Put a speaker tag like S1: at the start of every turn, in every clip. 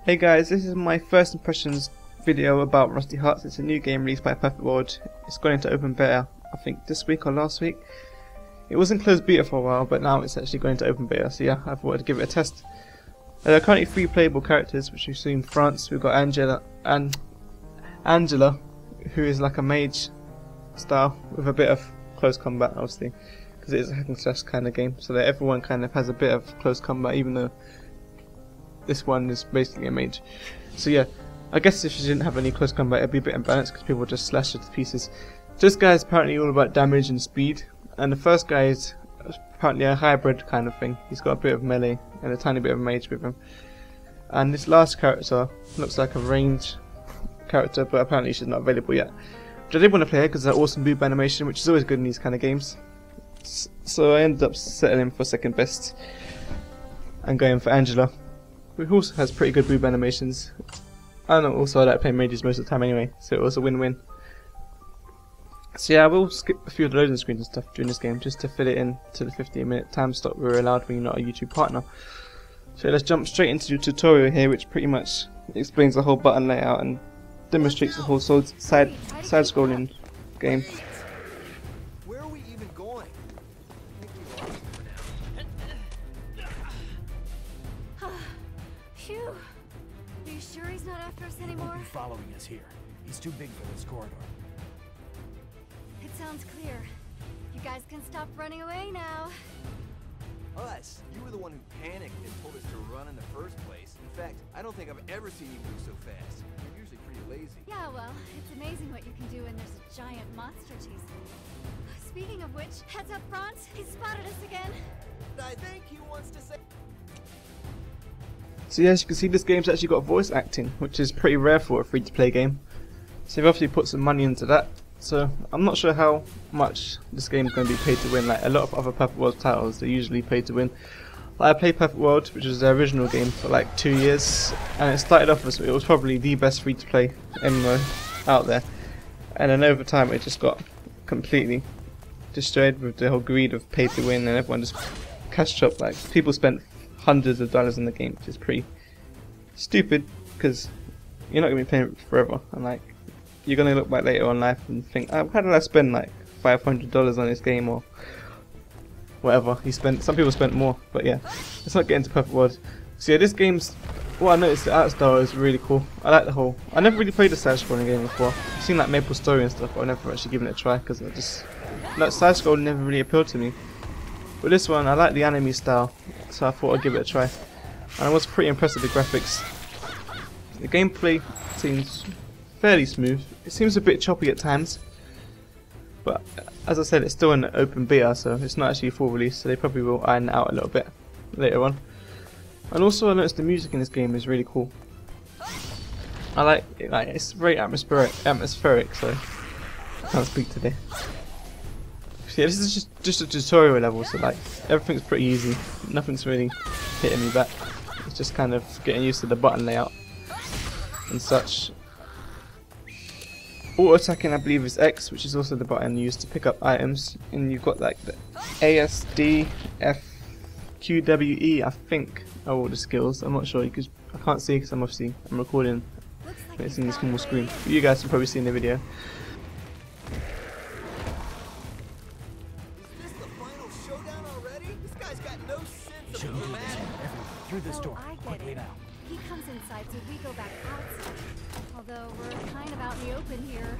S1: Hey guys, this is my first impressions video about Rusty Hearts. It's a new game released by Perfect World. It's gone into open beta, I think this week or last week. It was in closed beta for a while, but now it's actually going into open beta, so yeah, I thought I'd give it a test. There are currently 3 playable characters, which we see in France. We've got Angela, who is like a mage style with a bit of close combat, obviously, because it is a hack and slash kind of game, so that everyone kind of has a bit of close combat, even though this one is basically a mage. So yeah, I guess if she didn't have any close combat, it'd be a bit imbalanced because people would just slash her to pieces. This guy is apparently all about damage and speed, and the first guy is apparently a hybrid kind of thing. He's got a bit of melee and a tiny bit of mage with him. And this last character looks like a range character, but apparently she's not available yet. Which I did want to play her because of that awesome boob animation, which is always good in these kind of games. So I ended up settling for second best and going for Angela, who also has pretty good boob animations. And also I like playing mages most of the time anyway, so it was a win-win. So yeah, I will skip a few of the loading screens and stuff during this game just to fit it in to the 15-minute time stop we're allowed when you're not a YouTube partner. So let's jump straight into the tutorial here, which pretty much explains the whole button layout and demonstrates the whole side-scrolling game.
S2: Where are we even going?
S3: Phew. Are you sure he's not after us anymore?
S4: He's following us here. He's too big for this corridor.
S3: It sounds clear. You guys can stop running away now.
S2: Us. You were the one who panicked and told us to run in the first place. In fact, I don't think I've ever seen you move so fast. You're usually pretty lazy.
S3: Yeah, well, it's amazing what you can do when there's a giant monster chasing you. Speaking of which, heads up front. He spotted us again.
S2: I think he wants to say...
S1: So yeah, as you can see, this game's actually got voice acting, which is pretty rare for a free-to-play game. So they've obviously put some money into that. So I'm not sure how much this game is going to be paid to win. Like a lot of other Perfect World titles, they're usually paid to win. Like I played Perfect World, which was the original game, for like 2 years, and it started off as it was probably the best free-to-play MMO out there. And then over time, it just got completely destroyed with the whole greed of pay to win, and everyone just cashed up. Like people spent hundreds of dollars in the game, which is pretty stupid because you're not going to be playing it forever. And like, you're going to look back later on life and think, how did I spend like $500 on this game or whatever you spent? Some people spent more, but yeah, let's not get into Perfect World. So yeah, this game's, what I noticed, the art style is really cool. I like the whole, I never really played a side-scrolling game before. I've seen like Maple Story and stuff, but I've never actually given it a try because I just, that side-scrolling never really appealed to me. But this one, I like the anime style, so I thought I'd give it a try. And I was pretty impressed with the graphics. The gameplay seems fairly smooth. It seems a bit choppy at times, but as I said, it's still in open beta, so it's not actually a full release, so they probably will iron it out a little bit later on. And also I noticed the music in this game is really cool. I like it, it's very atmospheric, so I can't speak today. So yeah, this is just a tutorial level, so like everything's pretty easy, nothing's really hitting me back. It's just kind of getting used to the button layout and such. Auto attacking, I believe, is X, which is also the button used to pick up items, and you've got like the A, S, D, F, Q, W, E, I think are all the skills. I'm not sure, I can't see because I'm recording and it's in the small screen. But you guys can probably see in the video.
S2: Is this the final showdown already? This guy's got no sense of
S4: Shouldn't do this
S2: humanity.
S4: one. Everyone, through this door.
S3: I get
S4: Quickly
S3: it.
S4: now.
S3: He comes inside, so we go back outside. Although we're kind of out in the open here.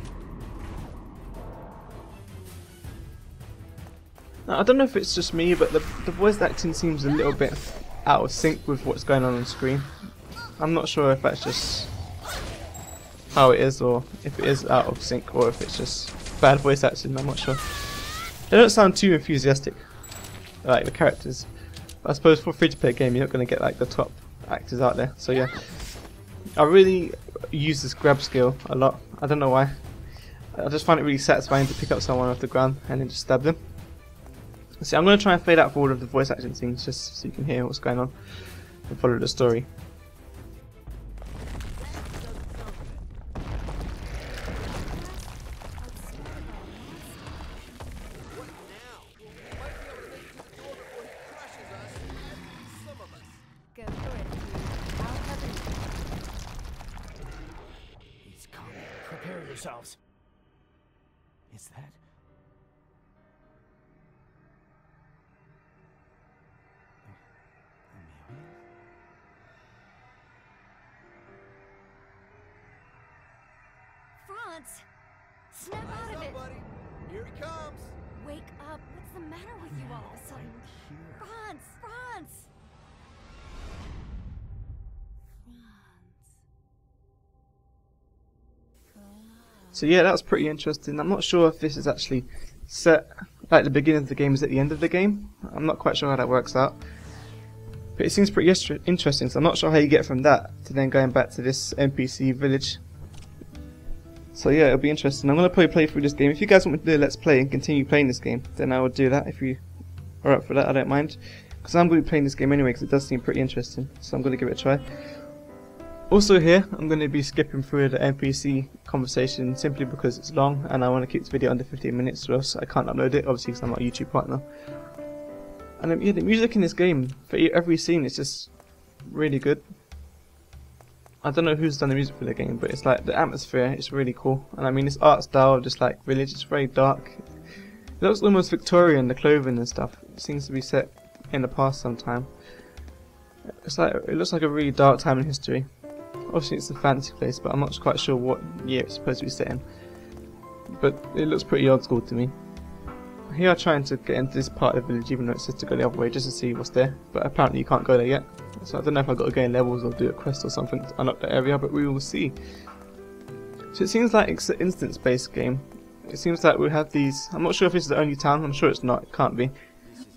S1: Now, I don't know if it's just me, but the voice acting seems a little bit out of sync with what's going on screen. I'm not sure if that's just how it is, or if it is out of sync, or if it's just bad voice acting. I'm not sure. They don't sound too enthusiastic, like the characters. But I suppose for a free-to-play game, you're not going to get like the top actors out there. So yeah, I really use this grab skill a lot. I don't know why. I just find it really satisfying to pick up someone off the ground and then just stab them. See, I'm going to try and fade out for all of the voice acting scenes just so you can hear what's going on and follow the story.
S2: What now? We might be able to make it to the door before he crushes us. Some of us.
S3: Go for it, dude. I'll cover you.
S4: yourselves. Is that? Amelia?
S3: Franz! Snap
S2: Eyes
S3: out of
S2: up,
S3: it!
S2: buddy. Here he comes.
S3: Wake up! What's the matter with you all of a sudden?
S4: Here.
S3: Franz! Franz!
S1: So yeah, that's pretty interesting. I'm not sure if this is actually set like the beginning of the game is at the end of the game. I'm not quite sure how that works out. But it seems pretty interesting, so I'm not sure how you get from that to then going back to this NPC village. So yeah, it'll be interesting. I'm going to probably play through this game. If you guys want me to do a let's play and continue playing this game, then I will do that. If you are up for that, I don't mind. Because I'm going to be playing this game anyway, because it does seem pretty interesting. So I'm going to give it a try. Also here, I'm going to be skipping through the NPC conversation simply because it's long and I want to keep this video under 15 minutes, or else I can't upload it, obviously because I'm not a YouTube partner. And yeah, the music in this game, for every scene, is just really good. I don't know who's done the music for the game, but it's like the atmosphere is really cool. And I mean, this art style, just like village, it's very dark. It looks almost Victorian, the clothing and stuff. It seems to be set in the past sometime. It's like, it looks like a really dark time in history. Obviously it's a fancy place, but I'm not quite sure what year it's supposed to be set in. But it looks pretty old school to me. Here I'm trying to get into this part of the village, even though it says to go the other way, just to see what's there. But apparently you can't go there yet. So I don't know if I've got to gain levels or do a quest or something to unlock that area, but we will see. So it seems like it's an instance-based game. It seems like we have these... I'm not sure if this is the only town, I'm sure it's not, it can't be.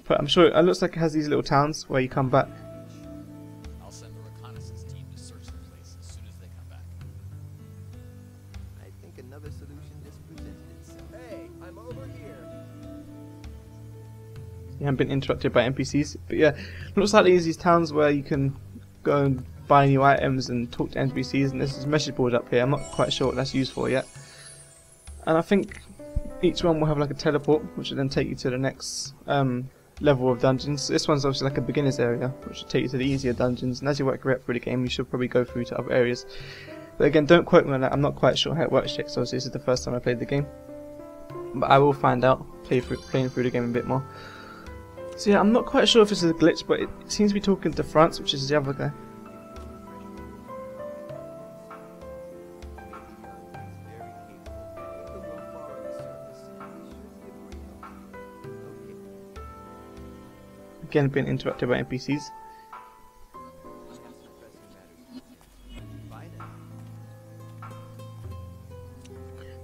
S1: But I'm sure it looks like it has these little towns where you come back.
S5: I'll send the reconnaissance team to search the place as soon as they come back.
S2: I think another solution just presented itself. Hey, I'm over here.
S1: You haven't been interrupted by NPCs, but yeah, it looks like these towns where you can go and buy new items and talk to NPCs, and there's this message board up here. I'm not quite sure what that's used for yet. And I think each one will have like a teleport, which will then take you to the next level of dungeons. This one's obviously like a beginner's area, which will take you to the easier dungeons, and as you work your way up through the game, you should probably go through to other areas. But again, don't quote me on that, I'm not quite sure how it works yet, so obviously this is the first time I played the game. But I will find out, playing through the game a bit more. So yeah, I'm not quite sure if this is a glitch, but it seems to be talking to Franz, which is the other guy. Again, being interrupted by NPCs.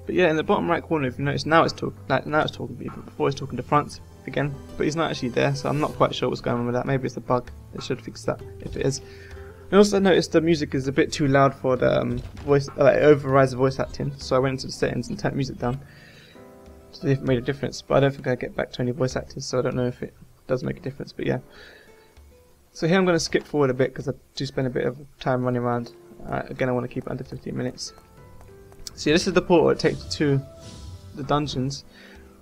S1: But yeah, in the bottom right corner, if you notice, now it's talking to me, but before it's talking to Franz again. But he's not actually there, so I'm not quite sure what's going on with that. Maybe it's a bug. They should fix that if it is. I also noticed the music is a bit too loud for the voice, like it overrides the voice acting. So I went into the settings and turned music down to see if it made a difference. But I don't think I get back to any voice actors, so I don't know if it does make a difference. But yeah. So here I'm going to skip forward a bit because I do spend a bit of time running around. Again, I want to keep it under 15 minutes. See, this is the portal that takes you to the dungeons,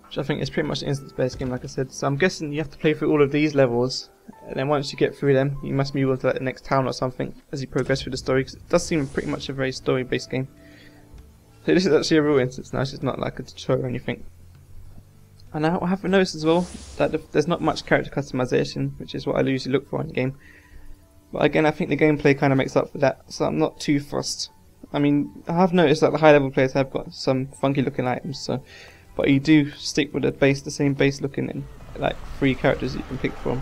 S1: which I think is pretty much an instance-based game, like I said. So I'm guessing you have to play through all of these levels, and then once you get through them, you must move on to like, the next town or something as you progress through the story, because it does seem pretty much a very story-based game. So this is actually a real instance now, it's just not like a tutorial or anything. And I have noticed as well that there's not much character customization, which is what I usually look for in a game. But again, I think the gameplay kind of makes up for that, so I'm not too fussed. I mean, I have noticed that the high level players have got some funky looking items, so but you do stick with the same base looking and like 3 characters that you can pick from.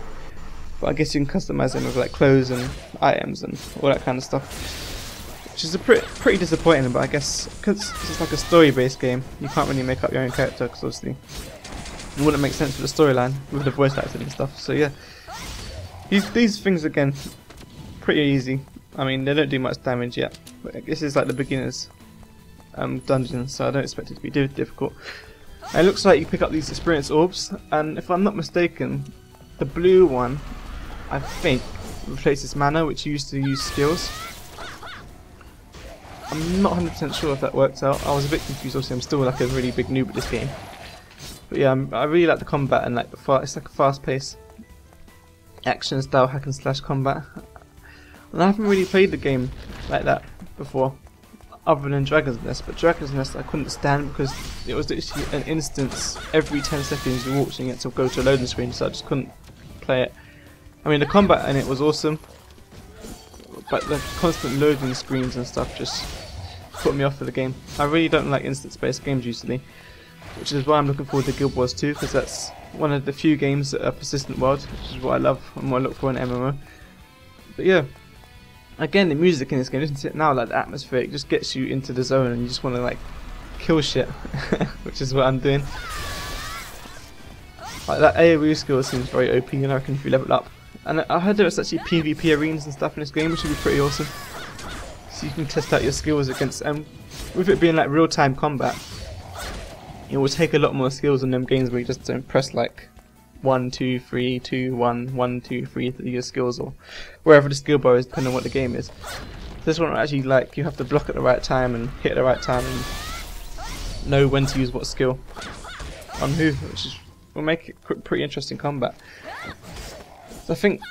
S1: But I guess you can customize them with like clothes and items and all that kind of stuff, which is a pretty disappointing. But I guess because it's like a story based game, you can't really make up your own character, because obviously it wouldn't make sense for the storyline with the voice acting and stuff. So yeah, these things again, pretty easy. I mean, they don't do much damage yet, but this is like the beginner's dungeon, so I don't expect it to be too difficult. And it looks like you pick up these experience orbs, and if I'm not mistaken, the blue one, I think, replaces mana, which you used to use skills. I'm not 100% sure if that works out. I was a bit confused, obviously I'm still like a really big noob at this game. But yeah, I really like the combat, and like it's like a fast-paced action style hack and slash combat. And I haven't really played the game like that before. other than Dragon's Nest, but Dragon's Nest I couldn't stand because it was literally an instance every 10 seconds you're watching it to go to a loading screen, so I just couldn't play it. I mean, the combat in it was awesome, but the constant loading screens and stuff just put me off of the game. I really don't like instance-based games usually, which is why I'm looking forward to Guild Wars 2, because that's one of the few games that are persistent world, which is what I love and what I look for in MMO. But yeah, again, the music in this game, listen to it now, like the atmosphere, it just gets you into the zone and you just want to like kill shit, which is what I'm doing. Like that AoE skill seems very OP, and I reckon if you level up. And I heard there was actually PvP arenas and stuff in this game, which would be pretty awesome. So you can test out your skills against, and with it being like real-time combat, it will take a lot more skills in them games where you just don't press like 1, 2, 3, 2, 1, 1, 2, 3 to your skills, or wherever the skill bar is, depending on what the game is. This one actually, like, you have to block at the right time and hit at the right time and know when to use what skill on who, which will make it pretty interesting combat. So I think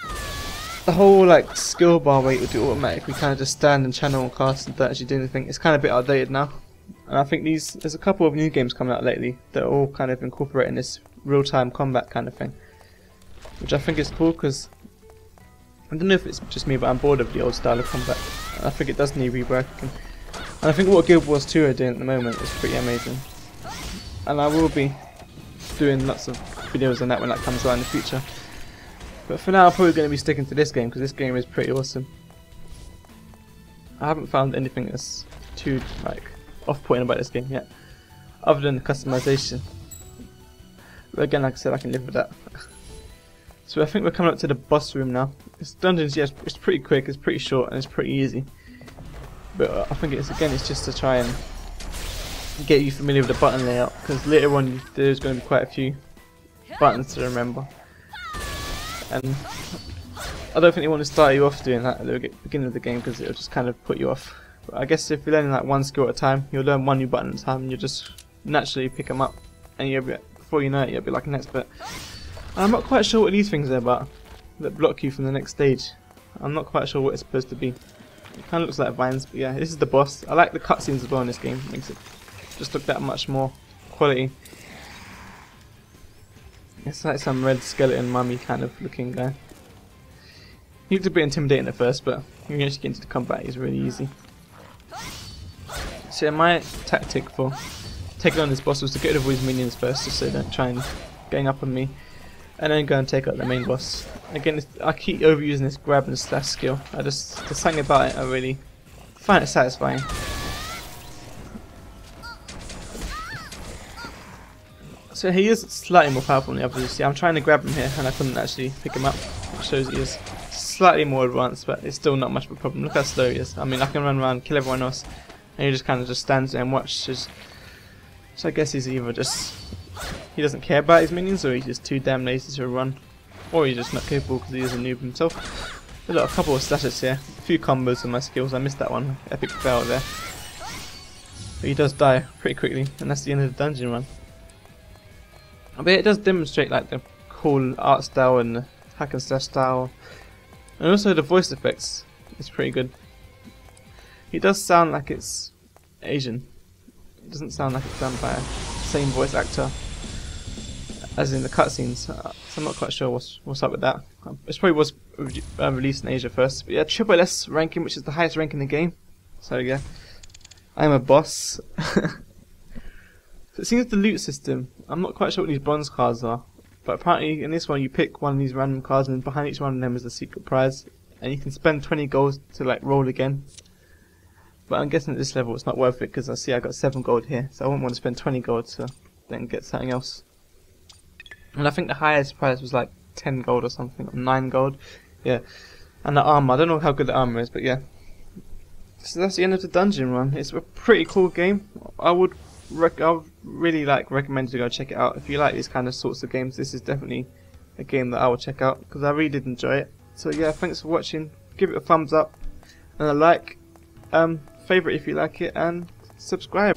S1: the whole like skill bar where you would do automatically kind of just stand and channel and cast and don't actually do anything, it's kind of a bit outdated now. And I think there's a couple of new games coming out lately that are all kind of incorporating this real-time combat kind of thing, which I think is cool, because I don't know if it's just me, but I'm bored of the old style of combat. I think it does need reworking, and I think what Guild Wars 2 are doing at the moment is pretty amazing, and I will be doing lots of videos on that when that comes out in the future. But for now I'm probably going to be sticking to this game, because this game is pretty awesome. I haven't found anything that's too like off-putting about this game yet, other than the customization. But again, like I said, I can live with that. So I think we're coming up to the boss room now. This dungeon's, yeah, it's pretty quick, it's pretty short, and it's pretty easy. But I think it's just to try and get you familiar with the button layout, because later on there's going to be quite a few buttons to remember. And I don't think they want to start you off doing that at the beginning of the game, because it'll just kind of put you off. But I guess if you're learning like one skill at a time, you'll learn one new button at a time and you'll just naturally pick them up, and you'll be, before you know it, you'll be like an expert. I'm not quite sure what these things are about that block you from the next stage. I'm not quite sure what it's supposed to be. It kind of looks like vines, but yeah, this is the boss. I like the cutscenes as well in this game, it makes it just look that much more quality. It's like some red skeleton mummy kind of looking guy. He looked a bit intimidating at first, but when you actually get into the combat, he's really easy. So yeah, my tactic for taking on this boss was to get rid of all his minions first, just so they don't try and gang up on me, and then go and take out the main boss. Again, I keep overusing this grab and slash skill. There's something about it I really find it satisfying. So he is slightly more powerful than the others. See, I'm trying to grab him here and I couldn't actually pick him up, which shows he is slightly more advanced, but it's still not much of a problem. Look how slow he is. I mean, I can run around, kill everyone else, and he just kind of just stands there and watches. So I guess he's either just, he doesn't care about his minions, or he's just too damn lazy to run, or he's just not capable because he is a noob himself. There's a couple of slashes here, a few combos on my skills. I missed that one, epic fail there. But he does die pretty quickly, and that's the end of the dungeon run. But it does demonstrate like the cool art style and the hack and slash style, and also the voice effects is pretty good. He does sound like it's Asian. It doesn't sound like it's done by the same voice actor as in the cutscenes, so I'm not quite sure what's up with that. It probably was released in Asia first. But yeah, Triple S ranking, which is the highest rank in the game. So yeah, I'm a boss. So it seems the loot system, I'm not quite sure what these bronze cards are, but apparently in this one you pick one of these random cards, and behind each one of them is a secret prize, and you can spend 20 gold to like roll again. But I'm guessing at this level it's not worth it, because I see I got 7 gold here, so I wouldn't want to spend 20 gold to then get something else. And I think the highest prize was like 10 gold or something, or 9 gold. Yeah. And the armor, I don't know how good the armor is, but yeah. So that's the end of the dungeon run. It's a pretty cool game. I would really recommend you to go check it out. If you like these kind of sorts of games, this is definitely a game that I will check out, because I really did enjoy it. So yeah, thanks for watching. Give it a thumbs up and a like. Favourite if you like it, and subscribe.